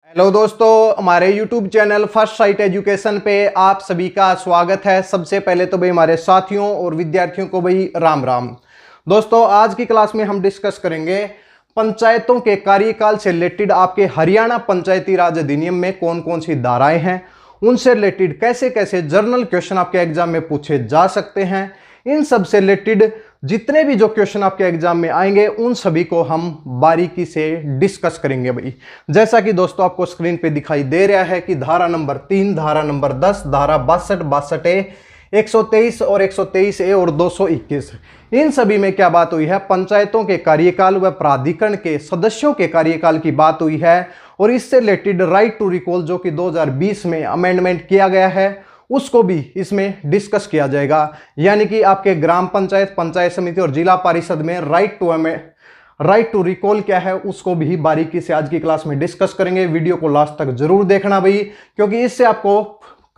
Hello दोस्तों, हमारे YouTube channel first sight education पे आप सभी का स्वागत है। सबसे पहले तो भाई हमारे साथियों और विद्यार्थियों को भाई राम राम। दोस्तों, आज की क्लास में हम डिस्कस करेंगे पंचायतों के कार्यकाल से रिलेटेड आपके हरियाणा पंचायती राज अधिनियम में कौन कौन सी धाराएं हैं, उनसे रिलेटेड कैसे कैसे जर्नल क्वेश्चन आपके एग्जाम में पूछे जा सकते हैं। इन सब से रिलेटेड जितने भी जो क्वेश्चन आपके एग्जाम में आएंगे उन सभी को हम बारीकी से डिस्कस करेंगे भाई। जैसा कि दोस्तों आपको स्क्रीन पे दिखाई दे रहा है कि धारा नंबर 3, धारा नंबर 10, धारा 62, 123 और 123A और 221, इन सभी में क्या बात हुई है, पंचायतों के कार्यकाल व प्राधिकरण के सदस्यों के कार्यकाल की बात हुई है। और इससे रिलेटेड राइट टू रिकॉल जो कि 2020 में अमेंडमेंट किया गया है उसको भी इसमें डिस्कस किया जाएगा। यानी कि आपके ग्राम पंचायत, पंचायत समिति और जिला परिषद में राइट टू रिकॉल क्या है उसको भी बारीकी से आज की क्लास में डिस्कस करेंगे। वीडियो को लास्ट तक जरूर देखना भाई, क्योंकि इससे आपको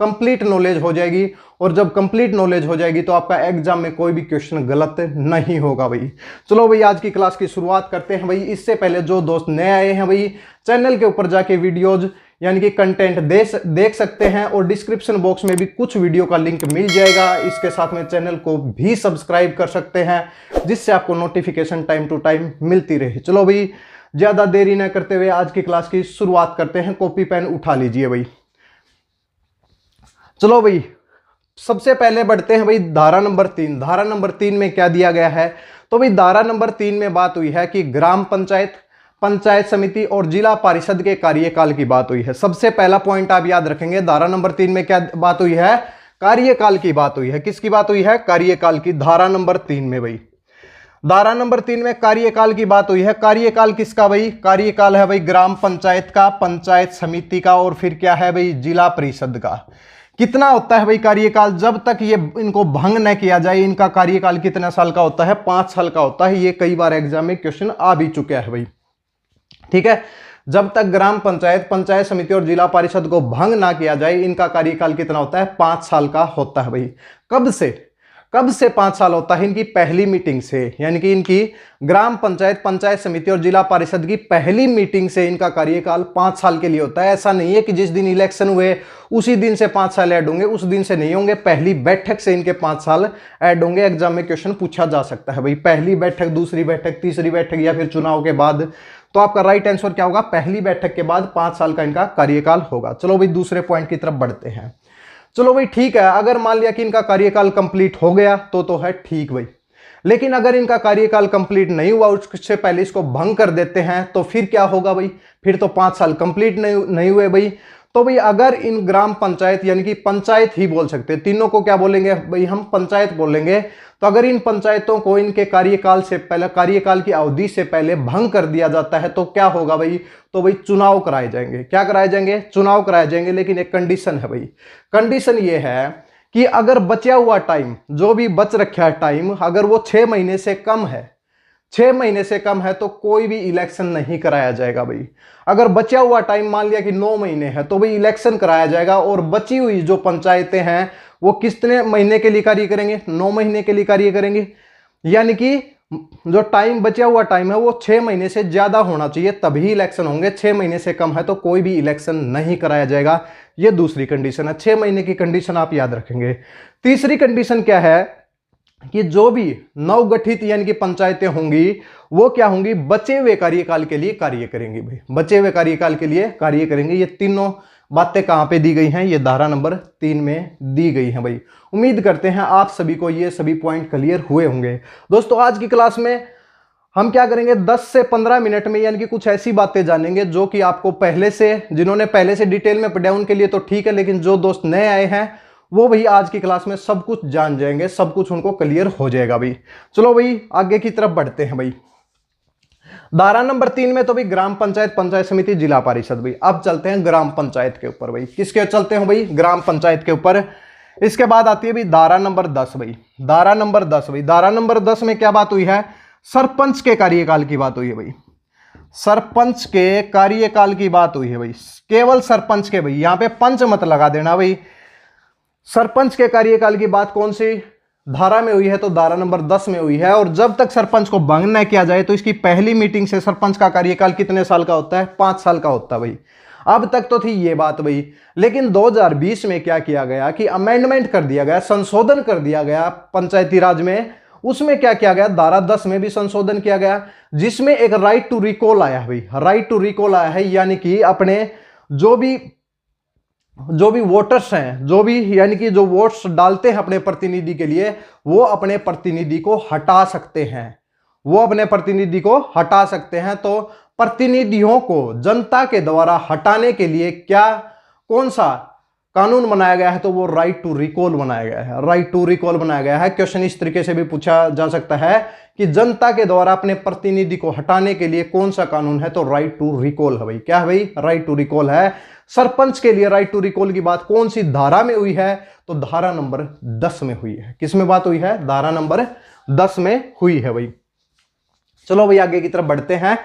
कंप्लीट नॉलेज हो जाएगी। और जब कंप्लीट नॉलेज हो जाएगी तो आपका एग्जाम में कोई भी क्वेश्चन गलत नहीं होगा भाई। चलो भाई, आज की क्लास की शुरुआत करते हैं भाई। इससे पहले जो दोस्त नए आए हैं भाई, चैनल के ऊपर जाके वीडियोज यानी कि कंटेंट देख सकते हैं और डिस्क्रिप्शन बॉक्स में भी कुछ वीडियो का लिंक मिल जाएगा। इसके साथ में चैनल को भी सब्सक्राइब कर सकते हैं जिससे आपको नोटिफिकेशन टाइम टू टाइम मिलती रहे। चलो भाई, ज्यादा देरी न करते हुए आज की क्लास की शुरुआत करते हैं। कॉपी पेन उठा लीजिए भाई। चलो भाई, सबसे पहले बढ़ते हैं भाई धारा नंबर 3। धारा नंबर 3 में क्या दिया गया है, तो भाई धारा नंबर 3 में बात हुई है कि ग्राम पंचायत, पंचायत समिति और जिला परिषद के कार्यकाल की बात हुई है। सबसे पहला पॉइंट आप याद रखेंगे, धारा नंबर 3 में क्या बात हुई है, कार्यकाल की बात हुई है। किसकी बात हुई है, कार्यकाल की। धारा नंबर 3 में भाई, धारा नंबर 3 में कार्यकाल की बात हुई है। कार्यकाल किसका भाई, कार्यकाल है भाई ग्राम पंचायत का, पंचायत समिति का और फिर क्या है भाई, जिला परिषद का। कितना होता है भाई कार्यकाल, जब तक ये इनको भंग न किया जाए इनका कार्यकाल कितना साल का होता है, 5 साल का होता है। ये कई बार एग्जाम में क्वेश्चन आ भी चुका है भाई। ठीक है, जब तक ग्राम पंचायत, पंचायत समिति और जिला परिषद को भंग ना किया जाए इनका कार्यकाल कितना होता है, 5 साल का होता है भाई। कब से 5 साल होता है, इनकी पहली मीटिंग से। यानी कि इनकी ग्राम पंचायत, पंचायत समिति और जिला परिषद की पहली मीटिंग से इनका कार्यकाल 5 साल के लिए होता है। ऐसा नहीं है कि जिस दिन इलेक्शन हुए उसी दिन से 5 साल ऐड होंगे, उस दिन से नहीं होंगे। पहली बैठक से इनके 5 साल ऐड होंगे। एग्जाम में क्वेश्चन पूछा जा सकता है भाई, पहली बैठक, दूसरी बैठक, तीसरी बैठक या फिर चुनाव के बाद। तो आपका राइट आंसर क्या होगा, पहली बैठक के बाद 5 साल का इनका कार्यकाल होगा। चलो भाई, दूसरे पॉइंट की तरफ बढ़ते हैं। चलो भाई ठीक है, अगर मान लिया कि इनका कार्यकाल कंप्लीट हो गया तो है ठीक भाई। लेकिन अगर इनका कार्यकाल कंप्लीट नहीं हुआ, उससे पहले इसको भंग कर देते हैं तो फिर क्या होगा भाई, फिर तो 5 साल कंप्लीट नहीं हुए भाई। तो भाई अगर इन ग्राम पंचायत यानी कि पंचायत ही बोल सकते हैं, तीनों को क्या बोलेंगे भाई, हम पंचायत बोलेंगे। तो अगर इन पंचायतों को इनके कार्यकाल से पहले, कार्यकाल की अवधि से पहले भंग कर दिया जाता है तो क्या होगा भाई, तो भाई चुनाव कराए जाएंगे। क्या कराए जाएंगे, चुनाव कराए जाएंगे। लेकिन एक कंडीशन है भाई, कंडीशन ये है कि अगर बचा हुआ टाइम, जो भी बच रखा है टाइम, अगर वो 6 महीने से कम है, 6 महीने से कम है तो कोई भी इलेक्शन नहीं कराया जाएगा भाई। अगर बचा हुआ टाइम मान लिया कि 9 महीने है तो भाई इलेक्शन कराया जाएगा। और बची हुई जो पंचायतें हैं वो कितने महीने के लिए कार्य करेंगे, 9 महीने के लिए कार्य करेंगे। यानी कि जो टाइम बचा हुआ टाइम है वो 6 महीने से ज्यादा होना चाहिए तभी इलेक्शन होंगे। 6 महीने से कम है तो कोई भी इलेक्शन नहीं कराया जाएगा। ये दूसरी कंडीशन है। 6 महीने की कंडीशन आप याद रखेंगे। तीसरी कंडीशन क्या है कि जो भी नवगठित यानी कि पंचायतें होंगी वो क्या होंगी, बचे हुए कार्यकाल के लिए कार्य करेंगी भाई, बचे हुए कार्यकाल के लिए कार्य करेंगे। ये तीनों बातें कहां पे दी गई हैं, ये धारा नंबर 3 में दी गई हैं भाई। उम्मीद करते हैं आप सभी को ये सभी पॉइंट क्लियर हुए होंगे। दोस्तों, आज की क्लास में हम क्या करेंगे, 10 से 15 मिनट में यानी कि कुछ ऐसी बातें जानेंगे जो कि आपको पहले से, जिन्होंने पहले से डिटेल में पढ़ा उनके लिए तो ठीक है, लेकिन जो दोस्त नए आए हैं वो भाई आज की क्लास में सब कुछ जान जाएंगे, सब कुछ उनको क्लियर हो जाएगा भाई। चलो भाई आगे की तरफ बढ़ते हैं भाई। धारा नंबर 3 में तो भाई ग्राम पंचायत, पंचायत समिति, जिला परिषद भाई। अब चलते हैं ग्राम पंचायत के ऊपर भाई। किसके चलते हैं भाई, ग्राम पंचायत के ऊपर। इसके बाद आती है भाई धारा नंबर 10 भाई। धारा नंबर 10 भाई, धारा नंबर 10 में क्या बात हुई है, सरपंच के कार्यकाल की बात हुई है भाई। सरपंच के कार्यकाल की बात हुई है भाई, केवल सरपंच के भाई, यहां पे पंच मत लगा देना भाई। सरपंच के कार्यकाल की बात कौन सी धारा में हुई है, तो धारा नंबर 10 में हुई है। और जब तक सरपंच को भंग न किया जाए तो इसकी पहली मीटिंग से सरपंच का कार्यकाल कितने साल का होता है, 5 साल का होता है भाई। अब तक तो थी ये बात भाई, लेकिन 2020 में क्या किया गया कि अमेंडमेंट कर दिया गया, संशोधन कर दिया गया पंचायती राज में। उसमें क्या किया गया, धारा 10 में भी संशोधन किया गया, जिसमें एक राइट टू रिकॉल आया भाई, राइट टू रिकॉल आया है, यानी कि अपने जो भी वोटर्स हैं, जो भी यानी कि जो वोट्स डालते हैं अपने प्रतिनिधि के लिए, वो अपने प्रतिनिधि को हटा सकते हैं, वो अपने प्रतिनिधि को हटा सकते हैं। तो प्रतिनिधियों को जनता के द्वारा हटाने के लिए कौन सा कानून बनाया गया है, तो वो राइट टू रिकॉल बनाया गया है, राइट टू रिकॉल बनाया गया है। क्वेश्चन इस तरीके से भी पूछा जा सकता है कि जनता के द्वारा अपने प्रतिनिधि को हटाने के लिए कौन सा कानून है, तो राइट टू रिकॉल है भाई। क्या है भाई, राइट टू रिकॉल है। सरपंच के लिए राइट टू रिकॉल की बात कौन सी धारा में हुई है, तो धारा नंबर 10 में हुई है। किस में बात हुई है, धारा नंबर 10 में हुई है भाई। चलो भाई आगे की तरफ बढ़ते हैं।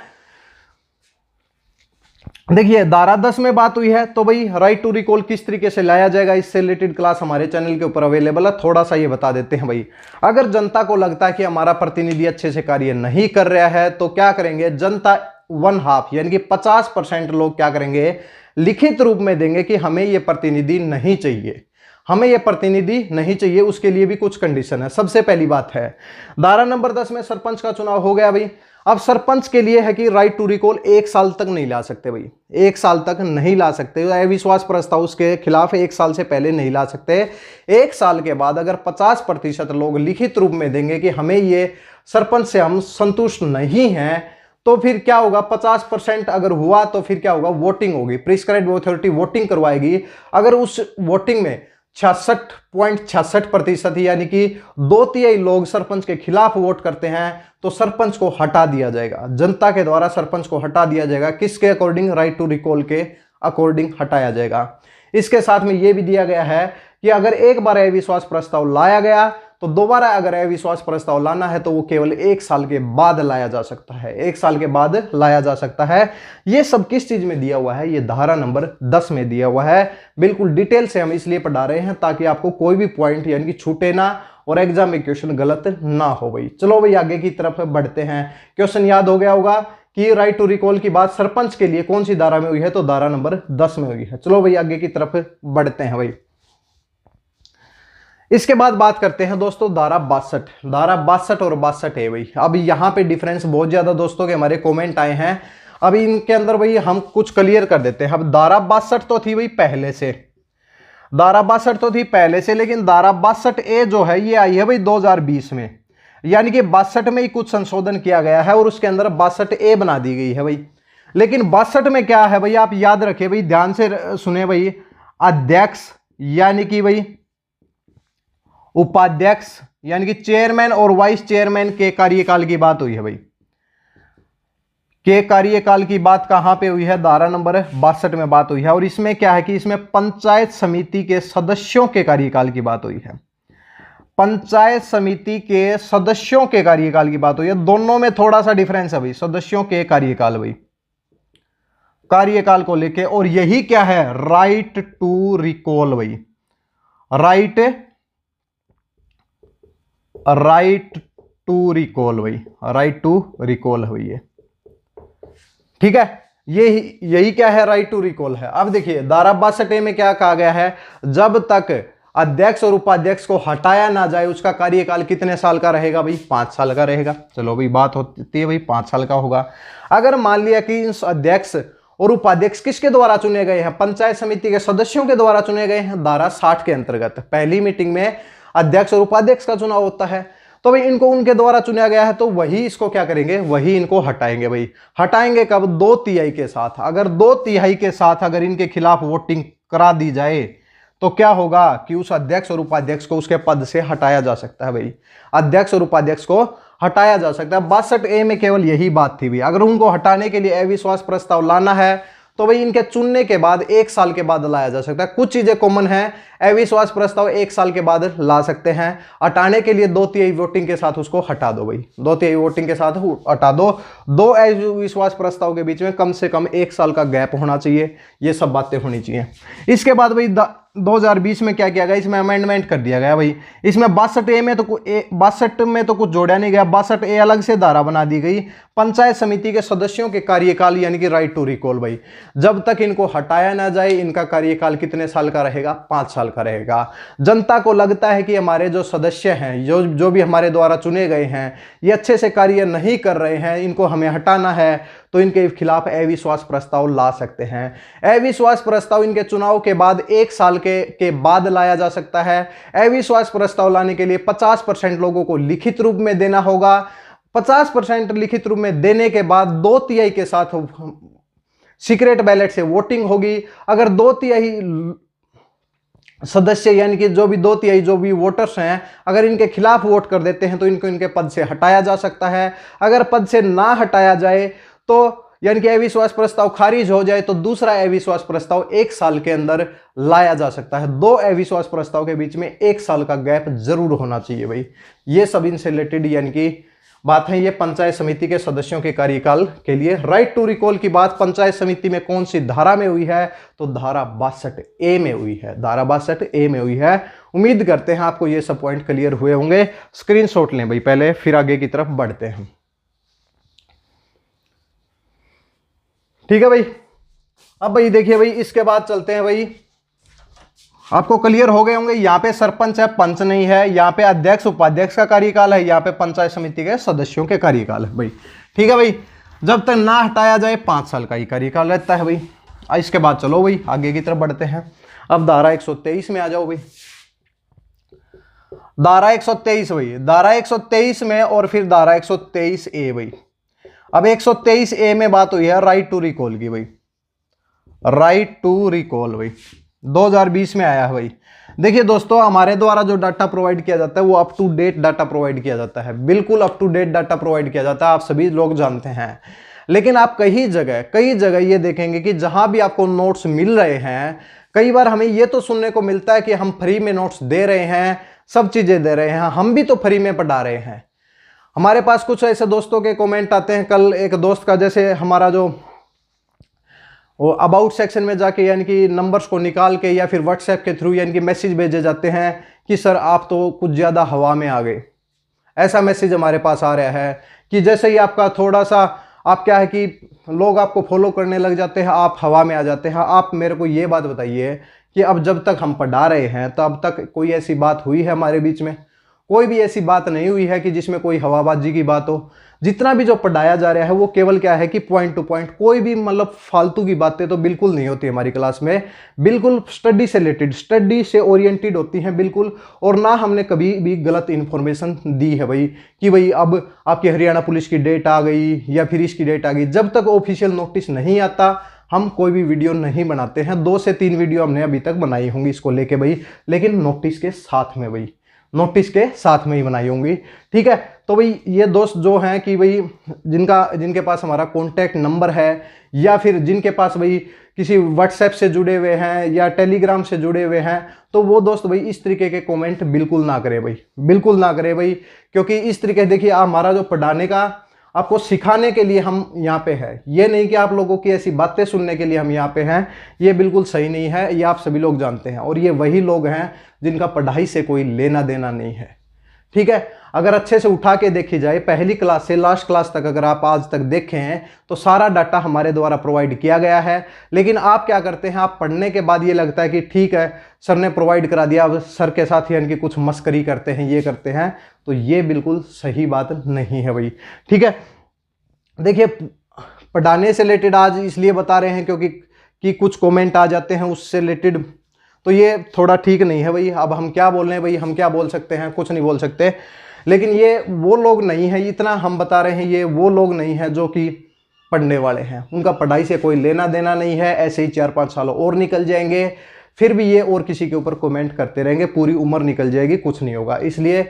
देखिए धारा 10 में बात हुई है, तो भाई राइट टू रिकॉल किस तरीके से लाया जाएगा, इससे रिलेटेड क्लास हमारे चैनल के ऊपर अवेलेबल है। थोड़ा सा ये बता देते हैं भाई। अगर जनता को लगता है कि हमारा प्रतिनिधि अच्छे से कार्य नहीं कर रहा है, तो क्या करेंगे, जनता 1/2 यानी कि 50% लोग क्या करेंगे, लिखित रूप में देंगे कि हमें ये प्रतिनिधि नहीं चाहिए, हमें ये प्रतिनिधि नहीं चाहिए। उसके लिए भी कुछ कंडीशन है। सबसे पहली बात है, धारा नंबर 10 में सरपंच का चुनाव हो गया भाई। अब सरपंच के लिए है कि राइट टू रिकॉल 1 साल तक नहीं ला सकते भाई, 1 साल तक नहीं ला सकते। अविश्वास प्रस्ताव उसके खिलाफ 1 साल से पहले नहीं ला सकते। 1 साल के बाद अगर 50% लोग लिखित रूप में देंगे कि हमें ये सरपंच से हम संतुष्ट नहीं हैं, तो फिर क्या होगा, 50% अगर हुआ तो फिर क्या होगा, वोटिंग होगी, प्रिस्क्राइब्ड अथॉरिटी वोटिंग करवाएगी। अगर उस वोटिंग में 66.66% यानी कि 2/3 लोग सरपंच के खिलाफ वोट करते हैं, तो सरपंच को हटा दिया जाएगा, जनता के द्वारा सरपंच को हटा दिया जाएगा। किसके अकॉर्डिंग, राइट टू रिकॉल के अकॉर्डिंग हटाया जाएगा। इसके साथ में यह भी दिया गया है कि अगर एक बार अविश्वास प्रस्ताव लाया गया, तो दोबारा अगर अविश्वास प्रस्ताव लाना है तो वो केवल 1 साल के बाद लाया जा सकता है, 1 साल के बाद लाया जा सकता है। ये सब किस चीज में दिया हुआ है, ये धारा नंबर 10 में दिया हुआ है। बिल्कुल डिटेल से हम इसलिए पढ़ा रहे हैं ताकि आपको कोई भी पॉइंट यानी कि छूटे ना और एग्जाम में क्वेश्चन गलत ना हो भाई। चलो भाई आगे की तरफ बढ़ते हैं। क्वेश्चन याद हो गया होगा कि राइट टू रिकॉल की बात सरपंच के लिए कौन सी धारा में हुई है, तो धारा नंबर 10 में हुई है। चलो भाई आगे की तरफ बढ़ते हैं भाई। इसके बाद बात करते हैं दोस्तों धारा 62, धारा 62 और 62 है भाई। अब यहां पे डिफरेंस बहुत ज्यादा दोस्तों के हमारे कमेंट आए हैं, अभी इनके अंदर भाई हम कुछ क्लियर कर देते हैं। अब धारा 62 तो थी भाई पहले से, धारा 62 तो थी पहले से, लेकिन धारा 62A जो है ये आई है भाई 2020 में, यानी कि 62 में ही कुछ संशोधन किया गया है और उसके अंदर 62A बना दी गई है भाई। लेकिन 62 में क्या है भाई, आप याद रखिए भाई, ध्यान से सुने भाई, अध्यक्ष यानी कि भाई उपाध्यक्ष यानी कि चेयरमैन और वाइस चेयरमैन के कार्यकाल की बात हुई है भाई। के कार्यकाल की बात कहां पे हुई है, धारा नंबर 62 में बात हुई है। और इसमें क्या है कि इसमें पंचायत समिति के सदस्यों के कार्यकाल की बात हुई है, पंचायत समिति के सदस्यों के कार्यकाल की बात हुई है। दोनों में थोड़ा सा डिफरेंस है भाई, सदस्यों के कार्यकाल भाई, कार्यकाल को लेके। और यही क्या है, राइट टू रिकॉल भाई, राइट टू रिकॉल भाई, राइट टू रिकॉल है ये, ठीक है। यही क्या है, राइट टू रिकॉल है। अब देखिए धारा 62 में क्या कहा गया है, जब तक अध्यक्ष और उपाध्यक्ष को हटाया ना जाए उसका कार्यकाल कितने साल का रहेगा भाई, 5 साल का रहेगा। चलो भाई बात होती है भाई 5 साल का होगा। अगर मान लिया कि इस अध्यक्ष और उपाध्यक्ष किसके द्वारा चुने गए हैं, पंचायत समिति के सदस्यों के द्वारा चुने गए हैं, धारा 60 के अंतर्गत पहली मीटिंग में अध्यक्ष और उपाध्यक्ष का चुनाव होता है, तो भाई इनको उनके द्वारा चुना गया है, तो वही इसको क्या करेंगे, वही इनको हटाएंगे भाई। हटाएंगे कब, 2/3 के साथ। अगर 2/3 के साथ अगर इनके खिलाफ वोटिंग करा दी जाए तो क्या होगा कि उस अध्यक्ष और उपाध्यक्ष को उसके पद से हटाया जा सकता है भाई, अध्यक्ष और उपाध्यक्ष को हटाया जा सकता है। 62A में केवल यही बात थी भाई, अगर उनको हटाने के लिए अविश्वास प्रस्ताव लाना है तो भाई इनके चुनने के बाद 1 साल के बाद लाया जा सकता है। कुछ चीजें कॉमन है, अविश्वास प्रस्ताव 1 साल के बाद ला सकते हैं, हटाने के लिए 2/3 वोटिंग के साथ उसको हटा दो भाई, 2/3 वोटिंग के साथ हटा दो। 2 अविश्वास प्रस्ताव के बीच में कम से कम 1 साल का गैप होना चाहिए, ये सब बातें होनी चाहिए। इसके बाद भाई 2020 में क्या किया गया, इसमें अमेंडमेंट कर दिया गया भाई। इसमें 62 में तो 62 में तो कुछ जोड़ा नहीं गया, 62A अलग से धारा बना दी गई। पंचायत समिति के सदस्यों के कार्यकाल यानी कि राइट टू रिकॉल भाई, जब तक इनको हटाया ना जाए इनका कार्यकाल कितने साल का रहेगा, 5 साल का रहेगा। जनता को लगता है कि हमारे जो सदस्य हैं, जो भी हमारे द्वारा चुने गए हैं, ये अच्छे से कार्य नहीं कर रहे हैं, इनको हमें हटाना है, तो इनके खिलाफ अविश्वास प्रस्ताव ला सकते हैं। अविश्वास प्रस्ताव इनके चुनाव के बाद 1 साल के बाद लाया जा सकता है। अविश्वास प्रस्ताव लाने के लिए 50% लोगों को लिखित रूप में देना होगा। 50% लिखित रूप में देने के बाद 2/3 के साथ सीक्रेट बैलेट से वोटिंग होगी। अगर 2/3 सदस्य यानी कि जो भी 2/3 जो भी वोटर्स हैं, अगर इनके खिलाफ वोट कर देते हैं तो इनको इनके पद से हटाया जा सकता है। अगर पद से ना हटाया जाए तो यानी कि अविश्वास प्रस्ताव खारिज हो जाए तो दूसरा अविश्वास प्रस्ताव 1 साल के अंदर लाया जा सकता है। 2 अविश्वास प्रस्ताव के बीच में 1 साल का गैप जरूर होना चाहिए भाई। ये सब इनसे रिलेटेड यानी कि बात है। ये पंचायत समिति के सदस्यों के कार्यकाल के लिए। राइट टू रिकॉल की बात पंचायत समिति में कौन सी धारा में हुई है, तो धारा 62A में हुई है। धारा 62A में हुई है। उम्मीद करते हैं आपको ये सब पॉइंट क्लियर हुए होंगे। स्क्रीनशॉट लें भाई पहले, फिर आगे की तरफ बढ़ते हैं। ठीक है भाई। अब भाई देखिए भाई, इसके बाद चलते हैं भाई, आपको क्लियर हो गए होंगे। यहाँ पे सरपंच है, पंच नहीं है। यहाँ पे अध्यक्ष उपाध्यक्ष का कार्यकाल है। यहाँ पे पंचायत समिति के सदस्यों के कार्यकाल है भाई। ठीक है भाई। जब तक ना हटाया जाए 5 साल का ही कार्यकाल रहता है भाई। इसके बाद चलो भाई आगे की तरफ बढ़ते हैं। अब धारा 123 में आ जाओ भाई। धारा 123 भाई, धारा 123 में और फिर धारा 123A भाई। अब 123A में बात हुई है राइट टू रिकॉल की भाई। राइट टू रिकॉल भाई 2020 में आया है भाई। देखिए दोस्तों, हमारे द्वारा जो डाटा प्रोवाइड किया जाता है वो up to date data provide किया जाता है। बिल्कुल up to date data provide किया जाता है, आप सभी लोग जानते हैं। लेकिन आप कई जगह ये देखेंगे कि जहां भी आपको नोट्स मिल रहे हैं, कई बार हमें ये तो सुनने को मिलता है कि हम फ्री में नोट्स दे रहे हैं, सब चीजें दे रहे हैं, हम भी तो फ्री में पढ़ा रहे हैं। हमारे पास कुछ ऐसे दोस्तों के कमेंट आते हैं। कल एक दोस्त का, जैसे हमारा जो वो अबाउट सेक्शन में जाके यानी कि नंबर्स को निकाल के या फिर व्हाट्सएप के थ्रू यानी कि मैसेज भेजे जाते हैं कि सर आप तो कुछ ज़्यादा हवा में आ गए। ऐसा मैसेज हमारे पास आ रहा है कि जैसे ही आपका थोड़ा सा आप क्या है कि लोग आपको फॉलो करने लग जाते हैं, आप हवा में आ जाते हैं। आप मेरे को ये बात बताइए कि अब जब तक हम पढ़ा रहे हैं तो अब तक कोई ऐसी बात हुई है हमारे बीच में? कोई भी ऐसी बात नहीं हुई है कि जिसमें कोई हवाबाजी की बात हो। जितना भी जो पढ़ाया जा रहा है वो केवल क्या है कि पॉइंट टू पॉइंट, कोई भी मतलब फालतू की बातें तो बिल्कुल नहीं होती हमारी क्लास में। बिल्कुल स्टडी से रिलेटेड, स्टडी से ओरिएंटेड होती हैं बिल्कुल। और ना हमने कभी भी गलत इन्फॉर्मेशन दी है भाई कि भाई अब आपकी हरियाणा पुलिस की डेट आ गई या फिर इसकी डेट आ गई। जब तक ऑफिशियल नोटिस नहीं आता हम कोई भी वीडियो नहीं बनाते हैं। 2 से 3 वीडियो हमने अभी तक बनाई होंगी इसको लेके भाई, लेकिन नोटिस के साथ में भाई, नोटिस के साथ में ही बनाई होंगी। ठीक है। तो भाई ये दोस्त जो हैं कि भाई जिनके पास हमारा कॉन्टैक्ट नंबर है या फिर जिनके पास भाई किसी व्हाट्सएप से जुड़े हुए हैं या टेलीग्राम से जुड़े हुए हैं, तो वो दोस्त भाई इस तरीके के कमेंट बिल्कुल ना करें भाई, बिल्कुल ना करें भाई। क्योंकि इस तरीके देखिए हमारा जो पढ़ाने का, आपको सिखाने के लिए हम यहाँ पे हैं। ये नहीं कि आप लोगों की ऐसी बातें सुनने के लिए हम यहाँ पे हैं। ये बिल्कुल सही नहीं है, ये आप सभी लोग जानते हैं। और ये वही लोग हैं जिनका पढ़ाई से कोई लेना देना नहीं है। ठीक है। अगर अच्छे से उठा के देखी जाए, पहली क्लास से लास्ट क्लास तक अगर आप आज तक देखें हैं तो सारा डाटा हमारे द्वारा प्रोवाइड किया गया है। लेकिन आप क्या करते हैं, आप पढ़ने के बाद ये लगता है कि ठीक है सर ने प्रोवाइड करा दिया, अब सर के साथ यानी कि कुछ मस्करी करते हैं, ये करते हैं। तो ये बिल्कुल सही बात नहीं है भाई। ठीक है। देखिए पढ़ाने से रिलेटेड आज इसलिए बता रहे हैं क्योंकि कुछ कमेंट आ जाते हैं उससे रिलेटेड, तो ये थोड़ा ठीक नहीं है भाई। अब हम क्या बोल रहे हैं भाई, हम क्या बोल सकते हैं, कुछ नहीं बोल सकते। लेकिन ये वो लोग नहीं है, इतना हम बता रहे हैं, ये वो लोग नहीं है जो कि पढ़ने वाले हैं। उनका पढ़ाई से कोई लेना देना नहीं है। ऐसे ही 4-5 साल और निकल जाएंगे, फिर भी ये और किसी के ऊपर कमेंट करते रहेंगे, पूरी उम्र निकल जाएगी, कुछ नहीं होगा। इसलिए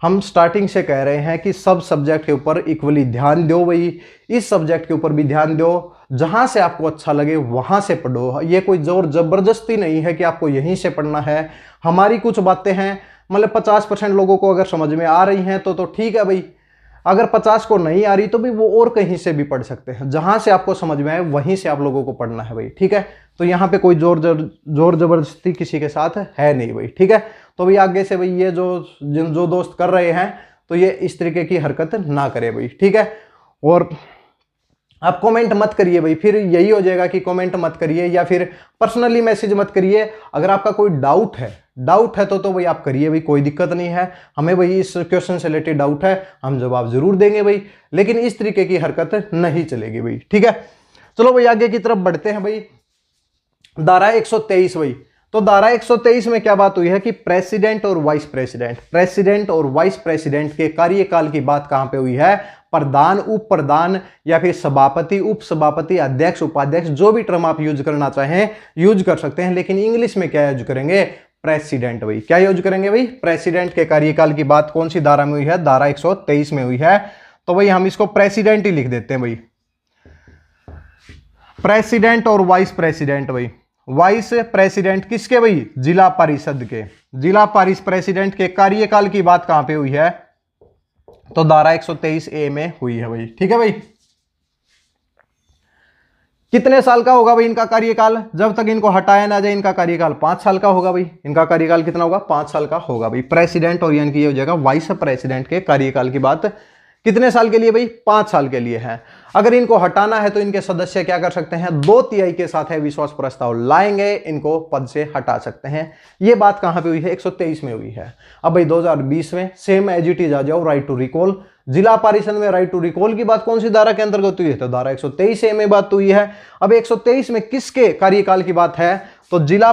हम स्टार्टिंग से कह रहे हैं कि सब सब्जेक्ट के ऊपर इक्वली ध्यान दो भाई। इस सब्जेक्ट के ऊपर भी ध्यान दो, जहां से आपको अच्छा लगे वहां से पढ़ो। ये कोई जोर जबरदस्ती नहीं है कि आपको यहीं से पढ़ना है। हमारी कुछ बातें हैं मतलब 50% लोगों को अगर समझ में आ रही हैं तो ठीक है भाई। अगर 50 को नहीं आ रही तो भी वो और कहीं से भी पढ़ सकते हैं, जहां से आपको समझ में आए वहीं से आप लोगों को पढ़ना है भाई, ठीक है। तो यहाँ पे कोई जोर जबरदस्ती किसी के साथ है नहीं भाई, ठीक है। तो भाई आगे से भाई ये जो दोस्त कर रहे हैं तो ये इस तरीके की हरकत ना करे भाई, ठीक है। और आप कमेंट मत करिए भाई, फिर यही हो जाएगा कि कमेंट मत करिए या फिर पर्सनली मैसेज मत करिए। अगर आपका कोई डाउट है तो भाई आप करिए भाई, कोई दिक्कत नहीं है। हमें भाई इस क्वेश्चन से रिलेटेड डाउट है, हम जवाब जरूर देंगे भाई, लेकिन इस तरीके की हरकत नहीं चलेगी भाई, ठीक है। चलो भाई आगे की तरफ बढ़ते हैं भाई। धारा 123 भाई, तो धारा 123 में क्या बात हुई है कि प्रेसिडेंट और वाइस प्रेसिडेंट के कार्यकाल की बात कहां पे हुई है? प्रधान, उप प्रधान या फिर सभापति, उप सभापति, अध्यक्ष, उपाध्यक्ष, जो भी टर्म आप यूज करना चाहें यूज कर सकते हैं, लेकिन इंग्लिश में क्या यूज करेंगे? प्रेसिडेंट भाई। क्या यूज करेंगे भाई? प्रेसिडेंट के कार्यकाल की बात कौन सी धारा में हुई है? धारा 123 में हुई है। तो भाई हम इसको प्रेसिडेंट ही लिख देते हैं भाई। प्रेसिडेंट और वाइस प्रेसिडेंट भाई, वाइस प्रेसिडेंट किसके भाई? जिला परिषद के। जिला परिषद प्रेसिडेंट के कार्यकाल की बात कहां पे हुई है? तो धारा 123A में हुई है भाई, ठीक है भाई। कितने साल का होगा भाई इनका कार्यकाल? जब तक इनको हटाया ना जाए इनका कार्यकाल 5 साल का होगा भाई। इनका कार्यकाल कितना होगा? 5 साल का होगा भाई। प्रेसिडेंट और यानी कि ये हो जाएगा वाइस प्रेसिडेंट के कार्यकाल की बात कितने साल के लिए भाई? 5 साल के लिए है। अगर इनको हटाना है तो इनके सदस्य क्या कर सकते हैं? 2/3 के साथ है विश्वास प्रस्ताव लाएंगे, इनको पद से हटा सकते हैं। ये बात कहां पे हुई है? 123 में हुई है। अब भाई 2020 में सेम एज इट इज आ जाओ, राइट टू रिकॉल। जिला परिषद में राइट टू रिकॉल की बात कौन सी धारा के अंतर्गत हुई है? तो धारा 123A में बात हुई है। अब 123 में किसके कार्यकाल की बात है? तो जिला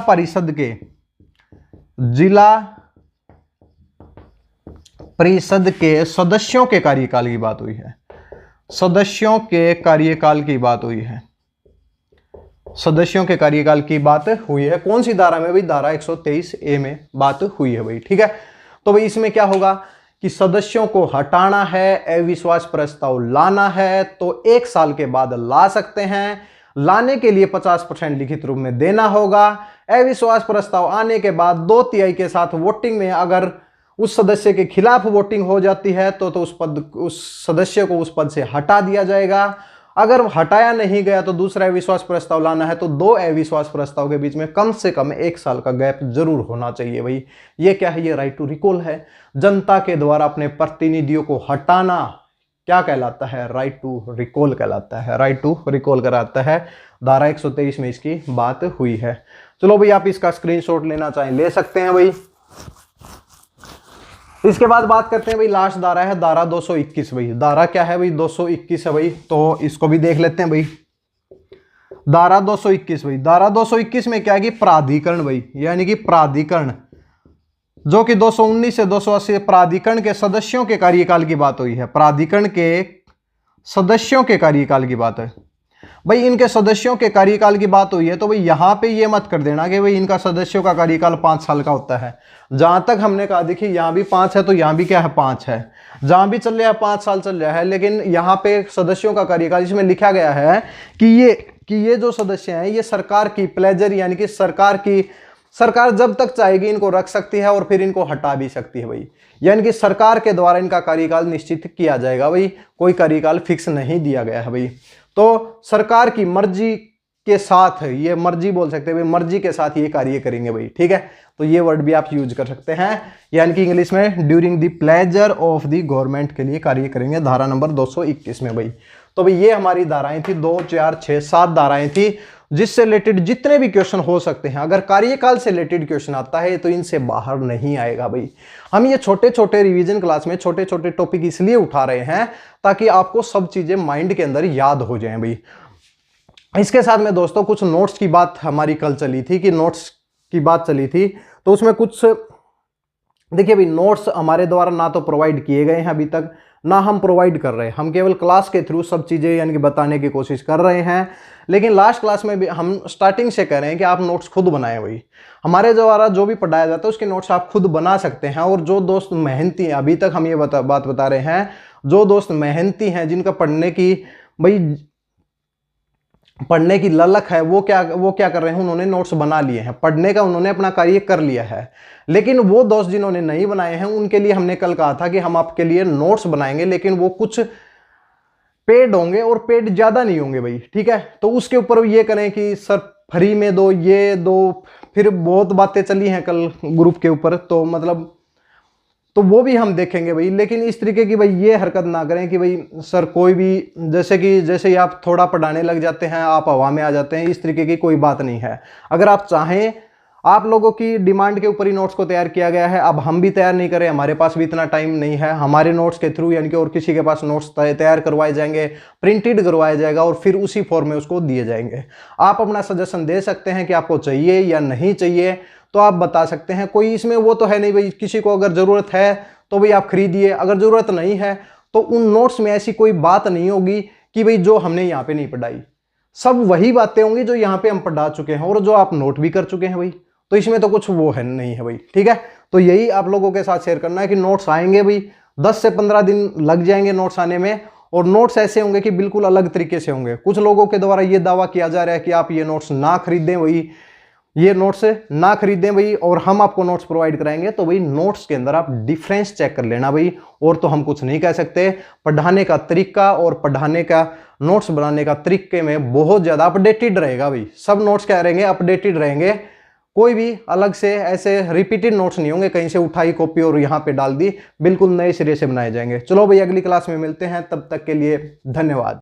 परिषद के सदस्यों के कार्यकाल की बात हुई है। सदस्यों के कार्यकाल की बात हुई है। सदस्यों के कार्यकाल की बात हुई है। कौन सी धारा में भाई? धारा 123A में बात हुई है भाई, ठीक है। तो भाई इसमें क्या होगा कि सदस्यों को हटाना है, अविश्वास प्रस्ताव लाना है तो 1 साल के बाद ला सकते हैं। लाने के लिए 50% लिखित रूप में देना होगा। अविश्वास प्रस्ताव आने के बाद 2/3 के साथ वोटिंग में अगर उस सदस्य के खिलाफ वोटिंग हो जाती है तो उस सदस्य को उस पद से हटा दिया जाएगा। अगर हटाया नहीं गया तो दूसरा अविश्वास प्रस्ताव लाना है तो 2 अविश्वास प्रस्ताव के बीच में कम से कम 1 साल का गैप जरूर होना चाहिए भाई। ये क्या है? ये राइट टू रिकॉल है। जनता के द्वारा अपने प्रतिनिधियों को हटाना क्या कहलाता है? राइट टू रिकॉल कहलाता है। राइट टू रिकॉल कहलाता है। धारा 123 में इसकी बात हुई है। चलो भाई आप इसका स्क्रीनशॉट लेना चाहें ले सकते हैं भाई। इसके बाद बात करते हैं भाई, लास्ट धारा है धारा 221 भाई। धारा क्या है भाई? 221 है भाई, तो इसको भी देख लेते हैं भाई। धारा 221 भाई, धारा 221 में क्या है कि प्राधिकरण भाई, यानी कि प्राधिकरण जो कि 219 से 280 प्राधिकरण के सदस्यों के कार्यकाल की बात हुई है। प्राधिकरण के सदस्यों के कार्यकाल की बात है भाई। इनके सदस्यों के कार्यकाल की बात हुई है तो भाई यहां पे ये मत कर देना कि भाई इनका सदस्यों का कार्यकाल 5 साल का होता है। जहां तक हमने कहा देखिए यहां भी 5 है तो यहां भी क्या है? 5 है। जहां भी चल रहा है 5 साल चल रहा है, लेकिन यहां पे सदस्यों का कार्यकाल इसमें लिखा गया है कि ये जो सदस्य हैं ये सरकार की प्लेजर, यानी कि सरकार जब तक चाहेगी इनको रख सकती है और फिर इनको हटा भी सकती है भाई। यानी कि सरकार के द्वारा इनका कार्यकाल निश्चित किया जाएगा भाई, कोई कार्यकाल फिक्स नहीं दिया गया है भाई। तो सरकार की मर्जी के साथ, ये मर्जी बोल सकते हैं भाई, मर्जी के साथ ये कार्य करेंगे भाई, ठीक है। तो ये वर्ड भी आप यूज कर सकते हैं, यानी कि इंग्लिश में during the pleasure of the government के लिए कार्य करेंगे, धारा नंबर 221 में भाई। तो भाई ये हमारी धाराएं थी, 2, 4, 6, 7 धाराएं थी जिससे रिलेटेड जितने भी क्वेश्चन हो सकते हैं। अगर कार्यकाल से रिलेटेड क्वेश्चन आता है तो इनसे बाहर नहीं आएगा भाई। हम ये छोटे छोटे रिवीजन क्लास में छोटे छोटे टॉपिक इसलिए उठा रहे हैं ताकि आपको सब चीजें माइंड के अंदर याद हो जाएं भाई। इसके साथ में दोस्तों कुछ नोट्स की बात हमारी कल चली थी कि नोट्स की बात चली थी, तो उसमें कुछ देखिए भाई, नोट्स हमारे द्वारा ना तो प्रोवाइड किए गए हैं अभी तक, ना हम प्रोवाइड कर रहे हैं। हम केवल क्लास के थ्रू सब चीज़ें यानी कि बताने की कोशिश कर रहे हैं, लेकिन लास्ट क्लास में भी हम स्टार्टिंग से कह रहे हैं कि आप नोट्स खुद बनाएं भाई। हमारे द्वारा जो भी पढ़ाया जाता है उसके नोट्स आप खुद बना सकते हैं। और जो दोस्त मेहनती हैं, अभी तक हम ये बात बता रहे हैं, जो दोस्त मेहनती हैं, जिनका पढ़ने की भाई पढ़ने की ललक है वो क्या कर रहे हैं, उन्होंने नोट्स बना लिए हैं, पढ़ने का उन्होंने अपना कार्य कर लिया है। लेकिन वो दोस्त जिन्होंने नहीं बनाए हैं उनके लिए हमने कल कहा था कि हम आपके लिए नोट्स बनाएंगे, लेकिन वो कुछ पेड होंगे और पेड ज्यादा नहीं होंगे भाई, ठीक है। तो उसके ऊपर ये करें कि सर फ्री में दो, ये दो, फिर बहुत बातें चली हैं कल ग्रुप के ऊपर, तो मतलब तो वो भी हम देखेंगे भाई। लेकिन इस तरीके की भाई ये हरकत ना करें कि भाई सर कोई भी जैसे ही आप थोड़ा पढ़ाने लग जाते हैं आप हवा में आ जाते हैं, इस तरीके की कोई बात नहीं है। अगर आप चाहें, आप लोगों की डिमांड के ऊपर ही नोट्स को तैयार किया गया है, अब हम भी तैयार नहीं करें, हमारे पास भी इतना टाइम नहीं है। हमारे नोट्स के थ्रू यानी कि और किसी के पास नोट्स तैयार करवाए जाएंगे, प्रिंटेड करवाया जाएगा और फिर उसी फॉर्म में उसको दिए जाएंगे। आप अपना सजेशन दे सकते हैं कि आपको चाहिए या नहीं चाहिए, तो आप बता सकते हैं। कोई इसमें वो तो है नहीं भाई, किसी को अगर ज़रूरत है तो भाई आप खरीदिए, अगर ज़रूरत नहीं है तो उन नोट्स में ऐसी कोई बात नहीं होगी कि भाई जो हमने यहाँ पे नहीं पढ़ाई, सब वही बातें होंगी जो यहाँ पे हम पढ़ा चुके हैं और जो आप नोट भी कर चुके हैं भाई। तो इसमें तो कुछ वो है नहीं है भाई, ठीक है। तो यही आप लोगों के साथ शेयर करना है कि नोट्स आएंगे भाई, 10 से 15 दिन लग जाएंगे नोट्स आने में, और नोट्स ऐसे होंगे कि बिल्कुल अलग तरीके से होंगे। कुछ लोगों के द्वारा ये दावा किया जा रहा है कि आप ये नोट्स ना खरीदें भाई, ये नोट्स ना खरीदें भाई, और हम आपको नोट्स प्रोवाइड कराएंगे। तो भाई नोट्स के अंदर आप डिफरेंस चेक कर लेना भाई, और तो हम कुछ नहीं कह सकते। पढ़ाने का तरीका और पढ़ाने का नोट्स बनाने का तरीके में बहुत ज्यादा अपडेटेड रहेगा भाई, सब नोट्स क्या रहेंगे, अपडेटेड रहेंगे। कोई भी अलग से ऐसे रिपीटेड नोट्स नहीं होंगे, कहीं से उठाई कॉपी और यहाँ पे डाल दी, बिल्कुल नए सिरे से बनाए जाएंगे। चलो भाई अगली क्लास में मिलते हैं, तब तक के लिए धन्यवाद।